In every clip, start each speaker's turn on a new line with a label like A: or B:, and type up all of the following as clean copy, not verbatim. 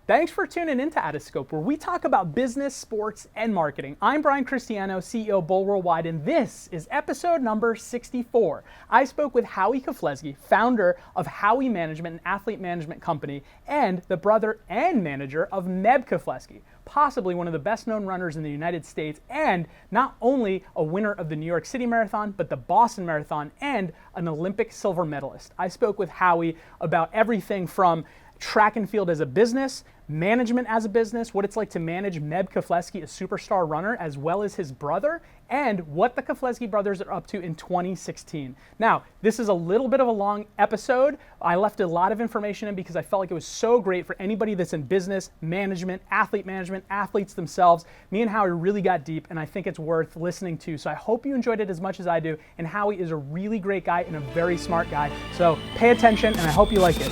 A: Thanks for tuning into Atascope, where we talk about business, sports, and marketing. I'm Brian Cristiano, CEO of Bull Worldwide, and this is episode number 64. I spoke with Hawi Keflezighi, founder of Hawi Management, an athlete management company, and the brother and manager of Meb Keflezighi, possibly one of the best-known runners in the United States, and not only a winner of the New York City Marathon, but the Boston Marathon, and an Olympic silver medalist. I spoke with Hawi about everything from track and field as a business, management as a business, what it's like to manage Meb Keflezighi, a superstar runner, as well as his brother, and what the Keflezighi brothers are up to in 2016. Now, this is a little bit of a long episode. I left a lot of information in because I felt like it was so great for anybody that's in business, management, athletes themselves. Me and Hawi really got deep, and I think it's worth listening to. So I hope you enjoyed it as much as I do. And Hawi is a really great guy and a very smart guy. So pay attention, and I hope you like it.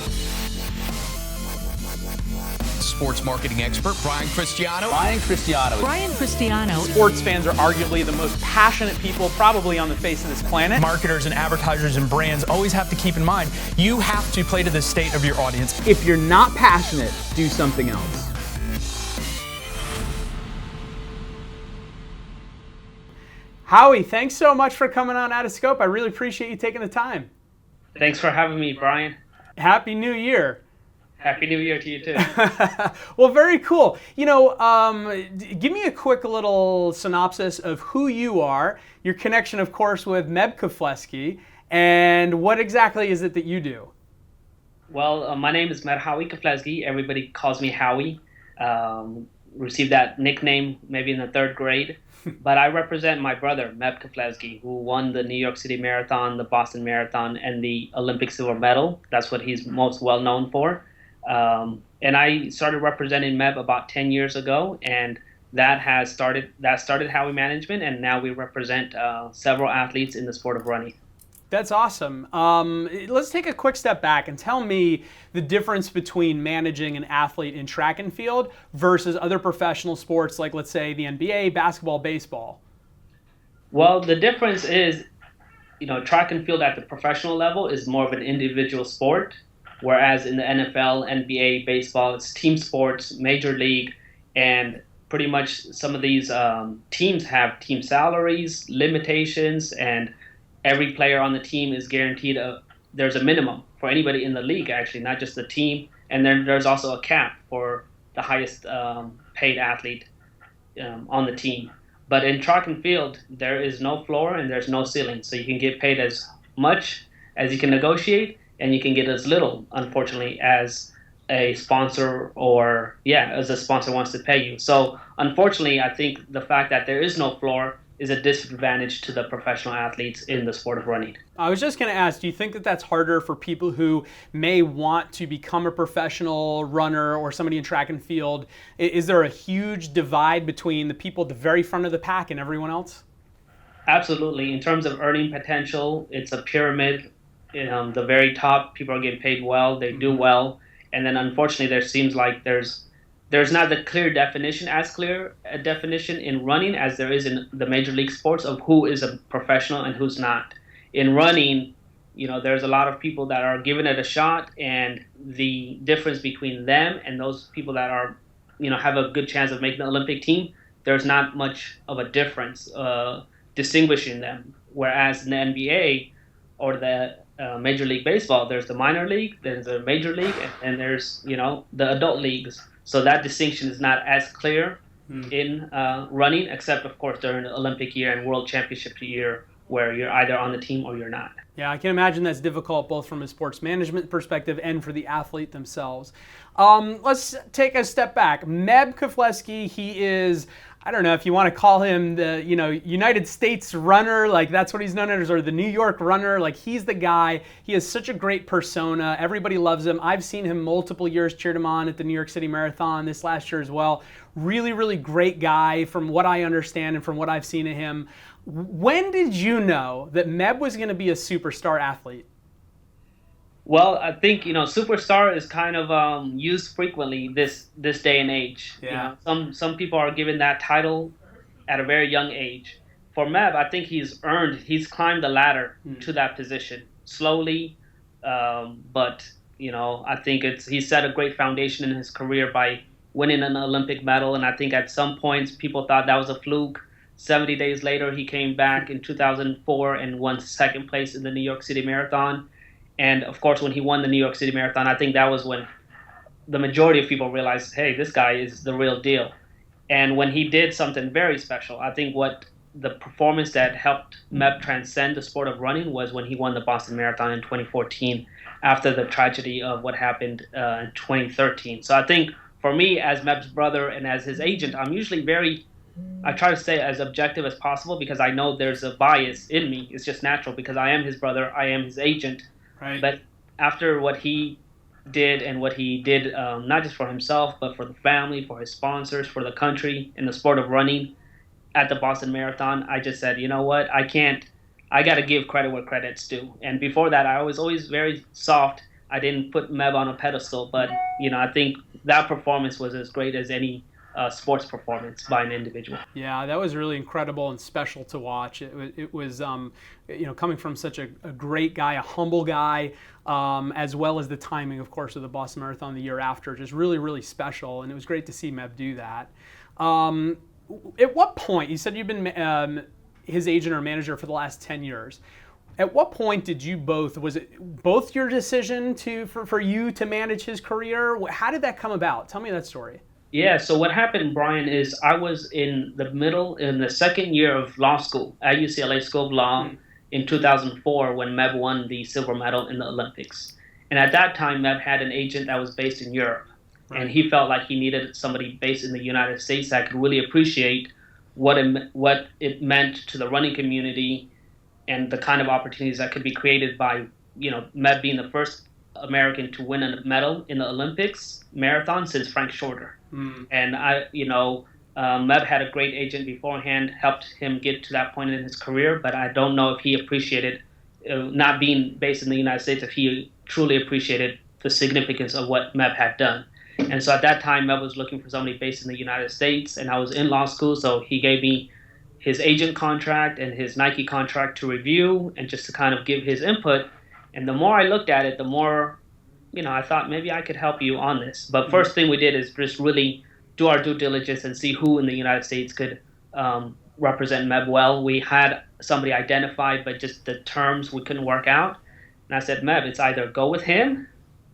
B: Sports marketing expert Brian Cristiano.
C: Brian Cristiano.
A: Sports fans are arguably the most passionate people probably on the face of this planet.
D: Marketers and advertisers and brands always have to keep in mind, you have to play to the state of your audience.
A: If you're not passionate, do something else. Hawi, thanks so much for coming on Atascope. I really appreciate you taking the time.
E: Thanks for having me, Brian.
A: Happy New Year.
E: Happy New Year to you too.
A: Well, very cool. You know, give me a quick little synopsis of who you are, your connection, of course, with Meb Keflezighi, and what exactly is it that you do?
E: Well, my name is Hawi Keflezighi. Everybody calls me Hawi. Received that nickname maybe in the third grade. But I represent my brother, Meb Keflezighi, who won the New York City Marathon, the Boston Marathon, and the Olympic silver medal. That's what he's most well known for. And I started representing Meb about 10 years ago, and that started Hawi Management, and now we represent several athletes in the sport of running.
A: That's awesome. Let's take a quick step back and tell me the difference between managing an athlete in track and field versus other professional sports like, let's say, the NBA, basketball, baseball.
E: Well, the difference is, track and field at the professional level is more of an individual sport. Whereas in the NFL, NBA, baseball, it's team sports, major league, and pretty much some of these teams have team salaries, limitations, and every player on the team is guaranteed there's a minimum for anybody in the league, actually, not just the team. And then there's also a cap for the highest paid athlete on the team. But in track and field, there is no floor and there's no ceiling. So you can get paid as much as you can negotiate, and you can get as little, unfortunately, as a sponsor as a sponsor wants to pay you. So unfortunately, I think the fact that there is no floor is a disadvantage to the professional athletes in the sport of running.
A: I was just going to ask, do you think that that's harder for people who may want to become a professional runner or somebody in track and field? Is there a huge divide between the people at the very front of the pack and everyone else?
E: Absolutely. In terms of earning potential, it's a pyramid. The very top, people are getting paid well, they do well, and then unfortunately there seems like there's not the clear definition in running as there is in the major league sports of who is a professional and who's not. In running, there's a lot of people that are giving it a shot, and the difference between them and those people that are, have a good chance of making the Olympic team, there's not much of a difference distinguishing them. Whereas in the NBA or the Major League Baseball, there's the minor league, there's the major league, and there's the adult leagues. So that distinction is not as clear in running, except of course during the Olympic year and World Championship year, where you're either on the team or you're not.
A: Yeah, I can imagine that's difficult both from a sports management perspective and for the athlete themselves. Let's take a step back. Meb Keflezighi, he is, I don't know if you want to call him the United States runner, like that's what he's known as, or the New York runner. Like he's the guy. He has such a great persona. Everybody loves him. I've seen him multiple years, cheered him on at the New York City Marathon this last year as well. Really, really great guy from what I understand and from what I've seen of him. When did you know that Meb was going to be a superstar athlete?
E: Well, I think superstar is kind of used frequently this day and age.
A: Yeah.
E: Some people are given that title at a very young age. For Meb, I think he's climbed the ladder to that position slowly, but I think he set a great foundation in his career by winning an Olympic medal. And I think at some points people thought that was a fluke. 70 days later, he came back in 2004 and won second place in the New York City Marathon. And of course, when he won the New York City Marathon, I think that was when the majority of people realized, hey, this guy is the real deal. And when he did something very special, I think what the performance that helped Meb transcend the sport of running was when he won the Boston Marathon in 2014 after the tragedy of what happened in 2013. So I think for me, as Meb's brother and as his agent, I'm usually I try to stay as objective as possible because I know there's a bias in me. It's just natural because I am his brother, I am his agent.
A: Right.
E: But after what he did and what he did, not just for himself, but for the family, for his sponsors, for the country, in the sport of running at the Boston Marathon, I just said, you know what, I got to give credit where credit's due. And before that, I was always very soft. I didn't put Meb on a pedestal, but, I think that performance was as great as any sports performance by an individual.
A: Yeah, that was really incredible and special to watch. It was coming from such a great guy, a humble guy, as well as the timing, of course, of the Boston Marathon the year after, just really, really special. And it was great to see Meb do that. At what point, you said you've been his agent or manager for the last 10 years. At what point did you was it both your decision for you to manage his career? How did that come about? Tell me that story.
E: Yeah, so what happened, Brian, is I was in the second year of law school at UCLA School of Law in 2004 when Meb won the silver medal in the Olympics. And at that time, Meb had an agent that was based in Europe. Right. And he felt like he needed somebody based in the United States that could really appreciate what it meant to the running community and the kind of opportunities that could be created by, Meb being the first American to win a medal in the Olympics marathon since Frank Shorter. And Meb had a great agent beforehand, helped him get to that point in his career, but I don't know if he appreciated, not being based in the United States, if he truly appreciated the significance of what Meb had done. And so at that time, Meb was looking for somebody based in the United States, and I was in law school, so he gave me his agent contract and his Nike contract to review and just to kind of give his input. And the more I looked at it, the more I thought maybe I could help you on this. But first thing we did is just really do our due diligence and see who in the United States could represent Meb well. We had somebody identified, but just the terms we couldn't work out. And I said, Meb, it's either go with him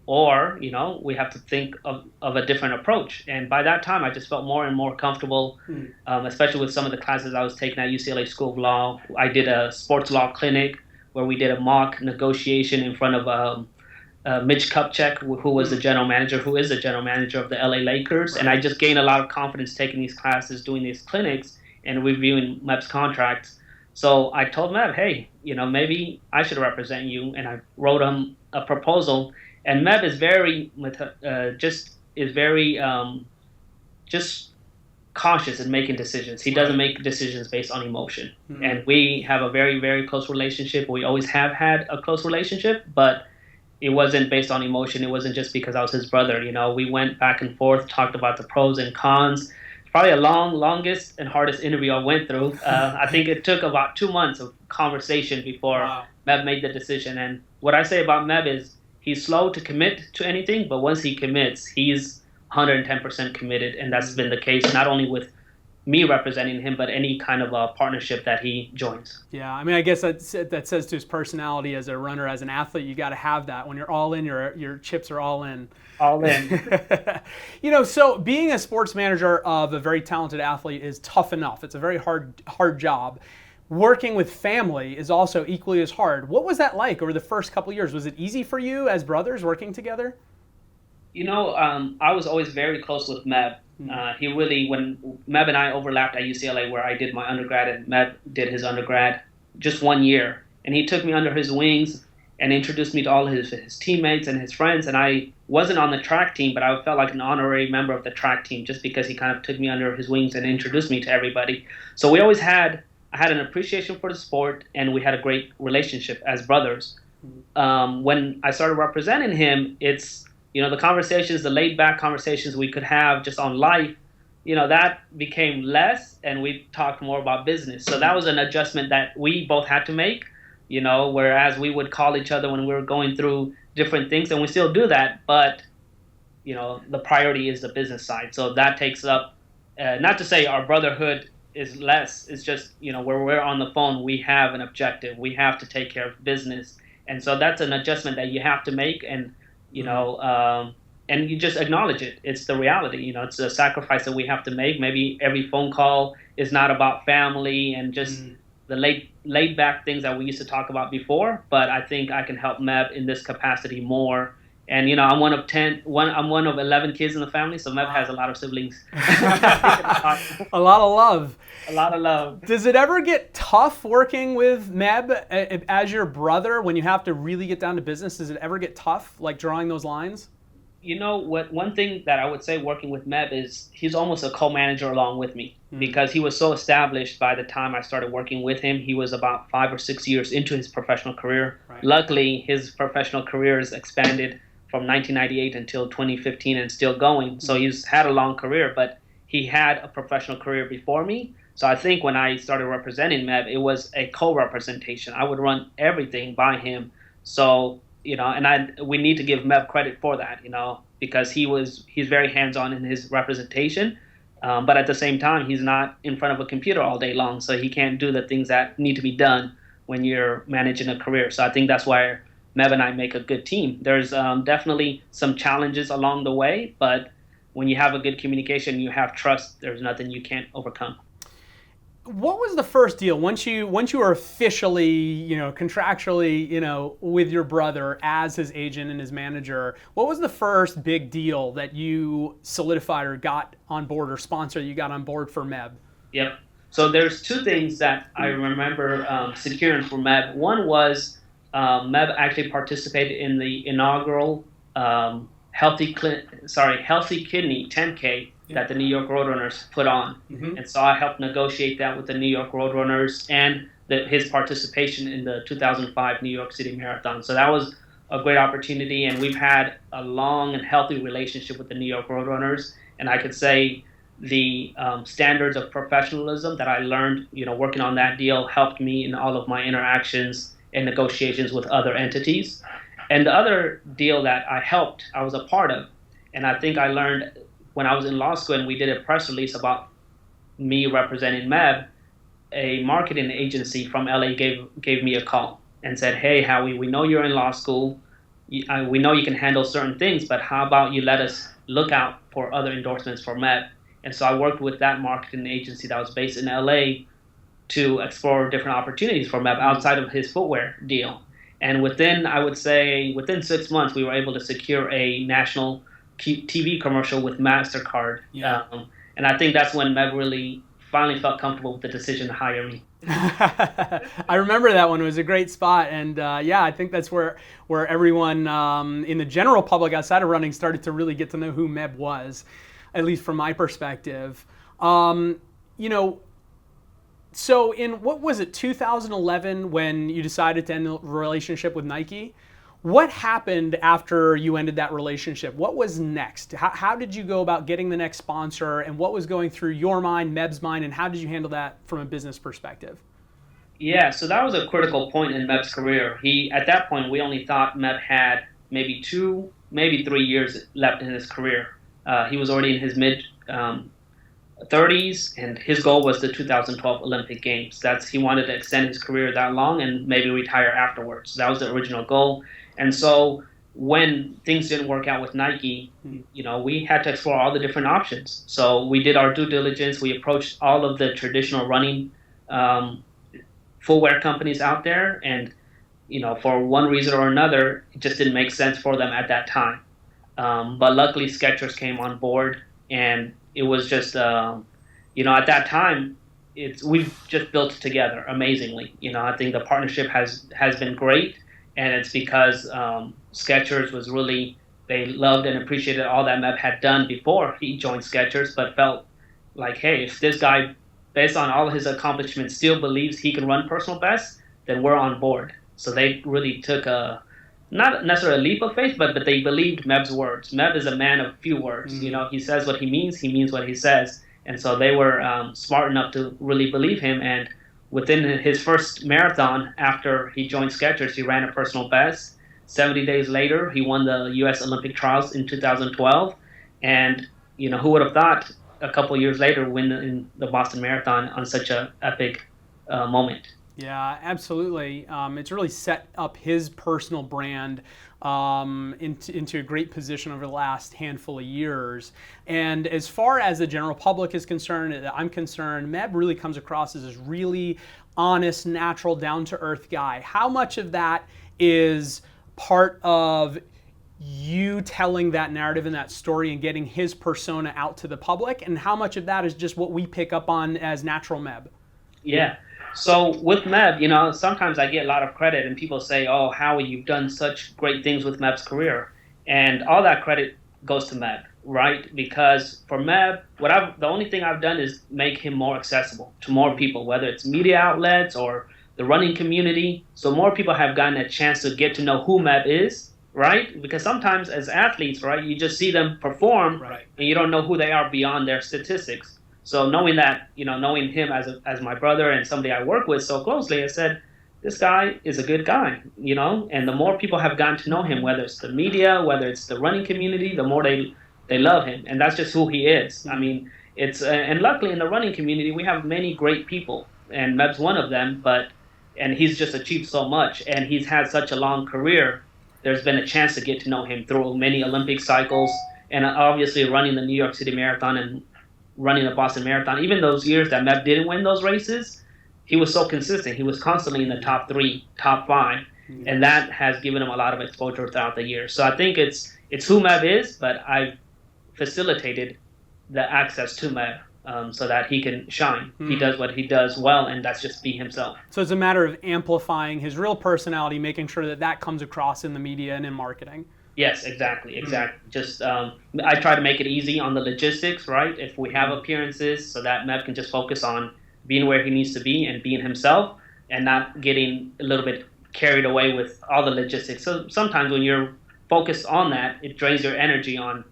E: or, we have to think of a different approach. And by that time, I just felt more and more comfortable, especially with some of the classes I was taking at UCLA School of Law. I did a sports law clinic where we did a mock negotiation in front of Mitch Kupchak, who is the general manager of the LA Lakers. Right. And I just gained a lot of confidence taking these classes, doing these clinics, and reviewing Meb's contracts. So I told Meb, hey, maybe I should represent you. And I wrote him a proposal. And Meb is very, just cautious in making decisions. He doesn't make decisions based on emotion. Mm-hmm. And we have a very, very close relationship. We always have had a close relationship, but it wasn't based on emotion. It wasn't just because I was his brother. We went back and forth, talked about the pros and cons. Probably a longest and hardest interview I went through. I think it took about 2 months of conversation before Meb made the decision. And what I say about Meb is he's slow to commit to anything, but once he commits, he's 110% committed. And that's been the case not only with me representing him, but any kind of a partnership that he joins.
A: Yeah, I guess that says to his personality as a runner, as an athlete, you got to have that. When you're all in, your chips are all in.
E: All in.
A: So being a sports manager of a very talented athlete is tough enough. It's a very hard job. Working with family is also equally as hard. What was that like over the first couple of years? Was it easy for you as brothers working together?
E: I was always very close with Meb. When Meb and I overlapped at UCLA, where I did my undergrad and Meb did his undergrad, just 1 year. And he took me under his wings and introduced me to all his teammates and his friends. And I wasn't on the track team, but I felt like an honorary member of the track team just because he kind of took me under his wings and introduced me to everybody. So I had an appreciation for the sport, and we had a great relationship as brothers. When I started representing him, it's, the conversations, the laid-back conversations we could have just on life, that became less, and we talked more about business. So that was an adjustment that we both had to make. whereas we would call each other when we were going through different things, and we still do that, but the priority is the business side. So that takes up, not to say our brotherhood is less, it's just, where we're on the phone, we have an objective. We have to take care of business. And so that's an adjustment that you have to make, and, and you just acknowledge it. It's the reality, it's a sacrifice that we have to make. Maybe every phone call is not about family and just the laid back things that we used to talk about before, but I think I can help Meb in this capacity more. And I'm one of 11 kids in the family, so Meb has a lot of siblings.
A: A lot of love.
E: A lot of love.
A: Does it ever get tough working with Meb as your brother when you have to really get down to business? Does it ever get tough, like drawing those lines?
E: One thing that I would say working with Meb is he's almost a co-manager along with me, because he was so established by the time I started working with him. He was about 5 or 6 years into his professional career. Right. Luckily, his professional career has expanded from 1998 until 2015 and still going. So he's had a long career, but he had a professional career before me. So I think when I started representing Meb, it was a co-representation. I would run everything by him. So and we need to give Meb credit for that, because he's very hands-on in his representation, but at the same time, he's not in front of a computer all day long, so he can't do the things that need to be done when you're managing a career. So I think that's why Meb and I make a good team. There's definitely some challenges along the way, but when you have a good communication, you have trust, there's nothing you can't overcome.
A: What was the first deal once you were officially, contractually, with your brother as his agent and his manager? What was the first big deal that you solidified or got on board, or sponsor that you got on board for Meb?
E: Yep. So there's two things that I remember securing for Meb. One was Meb actually participated in the inaugural Healthy Kidney 10K that the New York Roadrunners put on. And so I helped negotiate that with the New York Roadrunners and his participation in the 2005 New York City Marathon. So that was a great opportunity, and we've had a long and healthy relationship with the New York Roadrunners. And I could say the standards of professionalism that I learned, working on that deal helped me in all of my interactions and negotiations with other entities. And the other deal that I was a part of, and I think I learned when I was in law school and we did a press release about me representing Meb, a marketing agency from LA gave me a call and said, "Hey, Hawi, we know you're in law school. We know you can handle certain things, but how about you let us look out for other endorsements for Meb?" And so I worked with that marketing agency that was based in LA to explore different opportunities for Meb outside of his footwear deal. And within 6 months, we were able to secure a national TV commercial with MasterCard.
A: Yeah.
E: And I think that's when Meb really finally felt comfortable with the decision to hire me.
A: I remember that one. It was a great spot. And I think that's where everyone in the general public outside of running started to really get to know who Meb was, at least from my perspective. So in, what was it, 2011, when you decided to end the relationship with Nike? What happened after you ended that relationship? What was next? How did you go about getting the next sponsor, and what was going through your mind, Meb's mind, and how did you handle that from a business perspective?
E: Yeah, so that was a critical point in Meb's career. At that point, we only thought Meb had maybe 2, maybe 3 years left in his career. He was already in his mid 30s, and his goal was the 2012 Olympic Games. He wanted to extend his career that long and maybe retire afterwards. That was the original goal. And so when things didn't work out with Nike, we had to explore all the different options. So we did our due diligence. We approached all of the traditional running footwear companies out there, and for one reason or another, it just didn't make sense for them at that time. But luckily, Skechers came on board, and it was just, at that time, we've just built it together amazingly. I think the partnership has been great, and it's because Skechers was really, they loved and appreciated all that Meb had done before he joined Skechers, but felt like, hey, if this guy, based on all his accomplishments, still believes he can run personal best, then we're on board. So they really took not necessarily a leap of faith, but they believed Meb's words. Meb is a man of few words. He says what he means what he says. And so they were smart enough to really believe him. And within his first marathon after he joined Skechers, he ran a personal best. 70 days later, he won the U.S. Olympic trials in 2012. And, who would have thought a couple years later win in the Boston Marathon on such a epic moment.
A: Yeah, absolutely. It's really set up his personal brand into a great position over the last handful of years. And as far as the general public is concerned, I'm concerned, Meb really comes across as this really honest, natural, down-to-earth guy. How much of that is part of you telling that narrative and that story and getting his persona out to the public, and how much of that is just what we pick up on as natural Meb?
E: Yeah. So with Meb, sometimes I get a lot of credit and people say, oh, Howie, you've done such great things with Meb's career. And all that credit goes to Meb, right? Because for Meb, the only thing I've done is make him more accessible to more people, whether it's media outlets or the running community. So more people have gotten a chance to get to know who Meb is, right? Because sometimes as athletes, right, you just see them perform, right, and you don't know who they are beyond their statistics. So knowing that, knowing him as my brother and somebody I work with so closely, I said, this guy is a good guy, and the more people have gotten to know him, whether it's the media, whether it's the running community, the more they love him. And that's just who he is. I mean, and luckily in the running community, we have many great people, and Meb's one of them, and he's just achieved so much, and he's had such a long career. There's been a chance to get to know him through many Olympic cycles, and obviously running the New York City Marathon and running the Boston Marathon. Even those years that Meb didn't win those races, he was so consistent. He was constantly in the top 3, top 5, and that has given him a lot of exposure throughout the year. So I think it's who Meb is, but I've facilitated the access to Meb so that he can shine. He does what he does well, and that's just be himself.
A: So it's a matter of amplifying his real personality, making sure that comes across in the media and in marketing.
E: Yes, exactly. Just I try to make it easy on the logistics, right? If we have appearances, so that Meb can just focus on being where he needs to be and being himself, and not getting a little bit carried away with all the logistics. So sometimes when you're focused on that, it drains your energy on,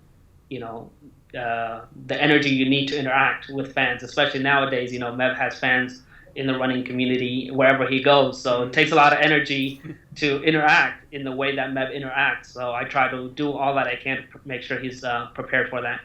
E: the energy you need to interact with fans, especially nowadays. Meb has fans in the running community wherever he goes. So it takes a lot of energy to interact in the way that Meb interacts. So I try to do all that I can to make sure he's prepared for that.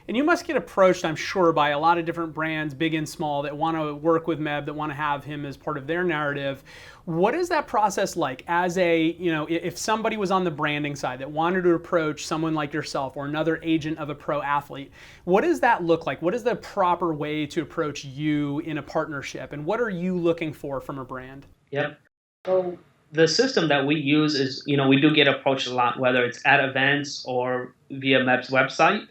A: And you must get approached, I'm sure, by a lot of different brands, big and small, that want to work with Meb, that want to have him as part of their narrative. What is that process like as if somebody was on the branding side that wanted to approach someone like yourself or another agent of a pro athlete? What does that look like? What is the proper way to approach you in a partnership? And what are you looking for from a brand?
E: Yep. So the system that we use is, we do get approached a lot, whether it's at events or via Meb's website.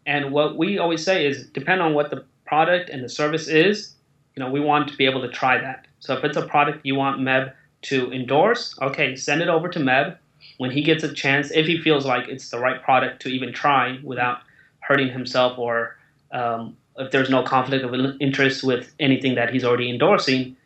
E: And what we always say is, depend on what the product and the service is, we want to be able to try that. So if it's a product you want Meb to endorse, okay, send it over to Meb. When he gets a chance, if he feels like it's the right product to even try without hurting himself, or if there's no conflict of interest with anything that he's already endorsing,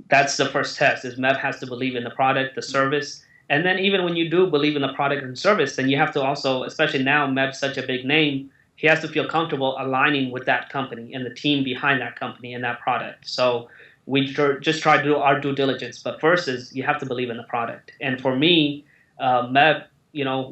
E: that's the first test, is Meb has to believe in the product, the service. And then even when you do believe in the product and service, then you have to also, especially now Meb's such a big name, he has to feel comfortable aligning with that company and the team behind that company and that product. So we just try to do our due diligence. But first is you have to believe in the product. And for me, Meb,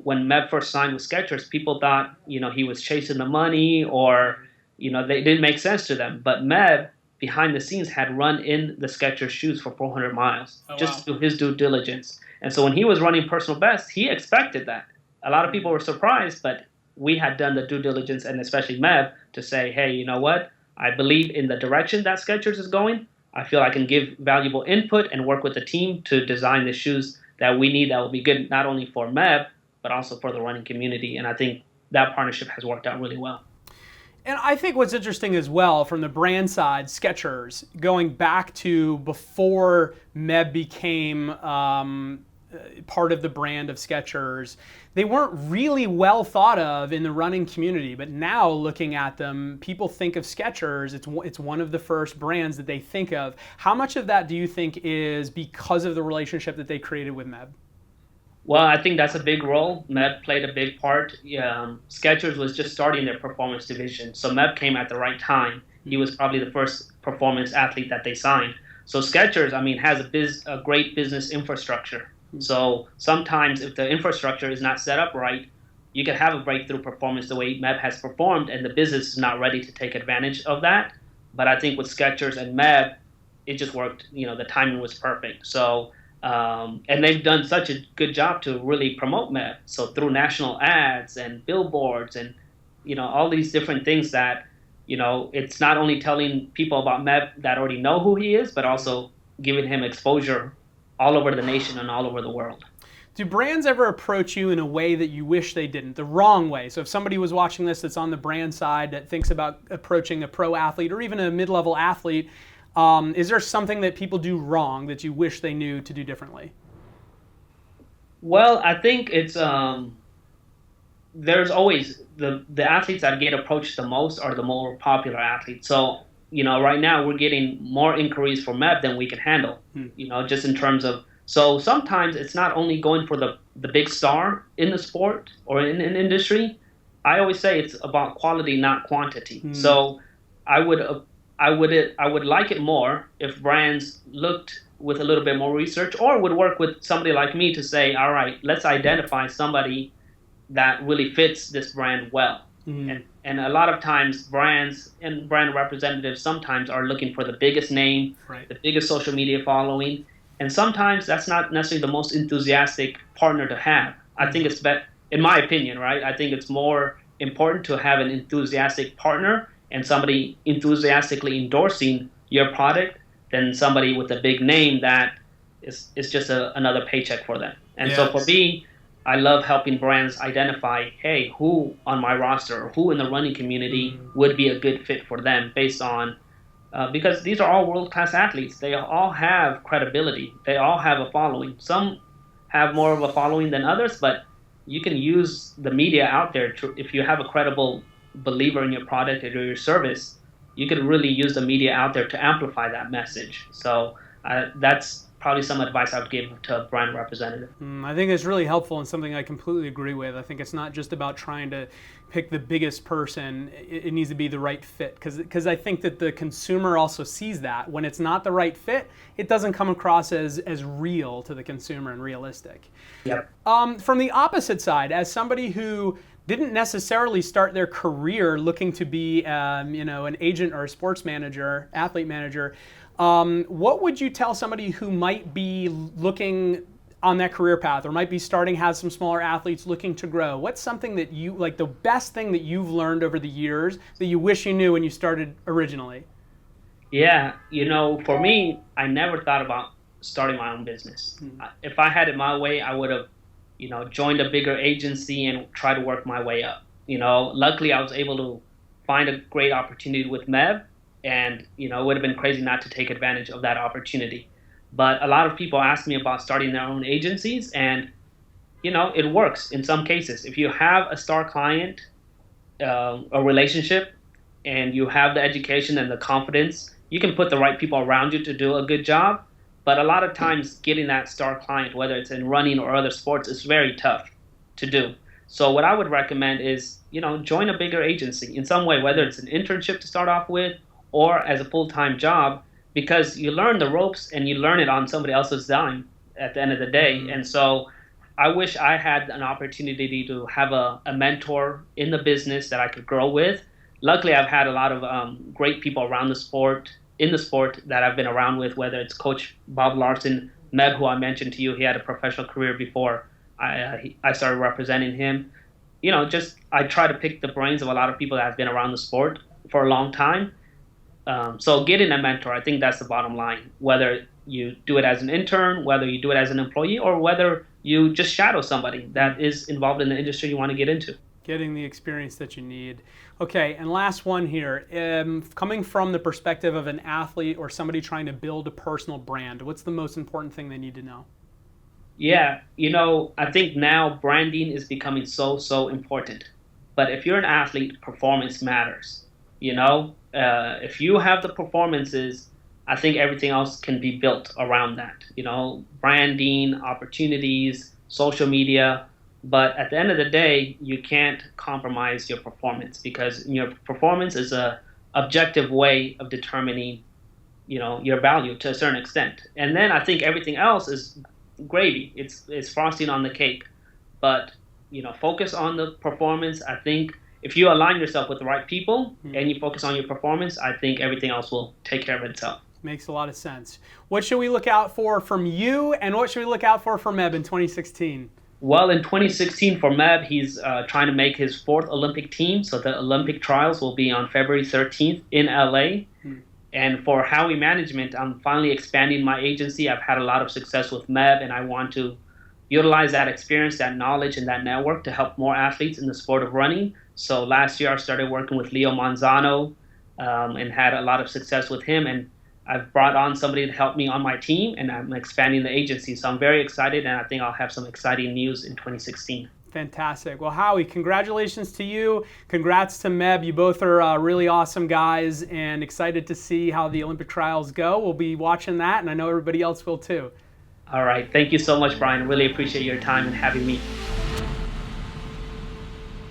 E: when Meb first signed with Skechers, people thought, he was chasing the money, or, they didn't make sense to them. But Meb, behind the scenes, had run in the Skechers shoes for 400 miles, just to do his due diligence. And so when he was running personal best, he expected that. A lot of people were surprised, but we had done the due diligence, and especially Meb, to say, hey, you know what? I believe in the direction that Skechers is going. I feel I can give valuable input and work with the team to design the shoes that we need that will be good not only for Meb, but also for the running community. And I think that partnership has worked out really well.
A: And I think what's interesting as well from the brand side, Skechers, going back to before Meb became part of the brand of Skechers, they weren't really well thought of in the running community. But now looking at them, people think of Skechers, it's one of the first brands that they think of. How much of that do you think is because of the relationship that they created with Meb?
E: Well, I think that's a big role. Meb played a big part. Skechers was just starting their performance division, so Meb came at the right time. He was probably the first performance athlete that they signed. So Skechers, I mean, has a great business infrastructure. So sometimes if the infrastructure is not set up right, you can have a breakthrough performance the way Meb has performed, and the business is not ready to take advantage of that. But I think with Skechers and Meb, it just worked. The timing was perfect. So, and they've done such a good job to really promote Meb. So through national ads and billboards and, all these different things that, it's not only telling people about Meb that already know who he is, but also giving him exposure all over the nation and all over the world.
A: Do brands ever approach you in a way that you wish they didn't, the wrong way? So if somebody was watching this that's on the brand side that thinks about approaching a pro athlete or even a mid-level athlete, is there something that people do wrong that you wish they knew to do differently?
E: Well, I think it's there's always the athletes that get approached the most are the more popular athletes. So, right now we're getting more inquiries for Meb than we can handle, just in terms of. So sometimes it's not only going for the big star in the sport or in an industry. I always say it's about quality, not quantity. So I would like it more if brands looked with a little bit more research, or would work with somebody like me to say, all right, let's identify somebody that really fits this brand well. And a lot of times brands and brand representatives sometimes are looking for the biggest name, the biggest social media following. And sometimes that's not necessarily the most enthusiastic partner to have. I think it's better, in my opinion, right? I think it's more important to have an enthusiastic partner and somebody enthusiastically endorsing your product than somebody with a big name that is just another paycheck for them. And so for me, I love helping brands identify, hey, who on my roster or who in the running community would be a good fit for them based on because these are all world-class athletes. They all have credibility. They all have a following. Some have more of a following than others, but you can use the media out there if you have a credible believer in your product or your service, you can really use the media out there to amplify that message. So that's probably some advice I would give to a brand representative.
A: I think it's really helpful and something I completely agree with. I think it's not just about trying to pick the biggest person. It needs to be the right fit, because I think that the consumer also sees that. When it's not the right fit, it doesn't come across as real to the consumer and realistic.
E: Yep.
A: From the opposite side, as somebody who didn't necessarily start their career looking to be an agent or a sports manager, athlete manager, what would you tell somebody who might be looking on that career path or might be has some smaller athletes looking to grow? What's something that you, like the best thing that you've learned over the years that you wish you knew when you started originally?
E: Yeah, for me, I never thought about starting my own business. If I had it my way, I would have, joined a bigger agency and try to work my way up. Luckily I was able to find a great opportunity with Meb. And, it would have been crazy not to take advantage of that opportunity. But a lot of people ask me about starting their own agencies, and, it works in some cases. If you have a star client, a relationship, and you have the education and the confidence, you can put the right people around you to do a good job. But a lot of times getting that star client, whether it's in running or other sports, is very tough to do. So what I would recommend is, join a bigger agency in some way, whether it's an internship to start off with, or as a full-time job, because you learn the ropes and you learn it on somebody else's dime at the end of the day. And so I wish I had an opportunity to have a mentor in the business that I could grow with. Luckily, I've had a lot of great people around the sport, in the sport, that I've been around with, whether it's Coach Bob Larson, Meb, who I mentioned to you. He had a professional career before I started representing him. I try to pick the brains of a lot of people that have been around the sport for a long time. So getting a mentor, I think that's the bottom line. Whether you do it as an intern, whether you do it as an employee, or whether you just shadow somebody that is involved in the industry you want to get into.
A: Getting the experience that you need. Okay, and last one here. Coming from the perspective of an athlete or somebody trying to build a personal brand, what's the most important thing they need to know?
E: Yeah, I think now branding is becoming so important. But if you're an athlete, performance matters. If you have the performances, I think everything else can be built around that. Branding, opportunities, social media. But at the end of the day, you can't compromise your performance, because your performance is a objective way of determining your value to a certain extent. And then I think everything else is gravy. It's frosting on the cake. But focus on the performance. I think if you align yourself with the right people and you focus on your performance, I think everything else will take care of itself.
A: Makes a lot of sense. What should we look out for from you, and what should we look out for Meb in 2016?
E: Well, in 2016 for Meb, he's trying to make his 4th Olympic team. So the Olympic trials will be on February 13th in LA. And for Hawi Management, I'm finally expanding my agency. I've had a lot of success with Meb, and I want to utilize that experience, that knowledge, and that network to help more athletes in the sport of running. So last year I started working with Leo Manzano and had a lot of success with him. And I've brought on somebody to help me on my team, and I'm expanding the agency. So I'm very excited, and I think I'll have some exciting news in 2016.
A: Fantastic. Well, Hawi, congratulations to you. Congrats to Meb. You both are really awesome guys, and excited to see how the Olympic trials go. We'll be watching that, and I know everybody else will too.
E: All right. Thank you so much, Brian. Really appreciate your time and having me.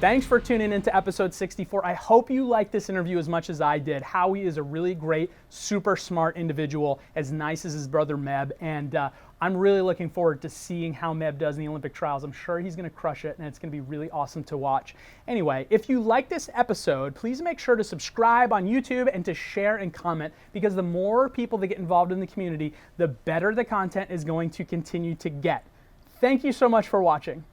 A: Thanks for tuning into episode 64. I hope you liked this interview as much as I did. Hawi is a really great, super smart individual, as nice as his brother Meb, and I'm really looking forward to seeing how Meb does in the Olympic trials. I'm sure he's going to crush it, and it's going to be really awesome to watch. Anyway, if you like this episode, please make sure to subscribe on YouTube and to share and comment, because the more people that get involved in the community, the better the content is going to continue to get. Thank you so much for watching.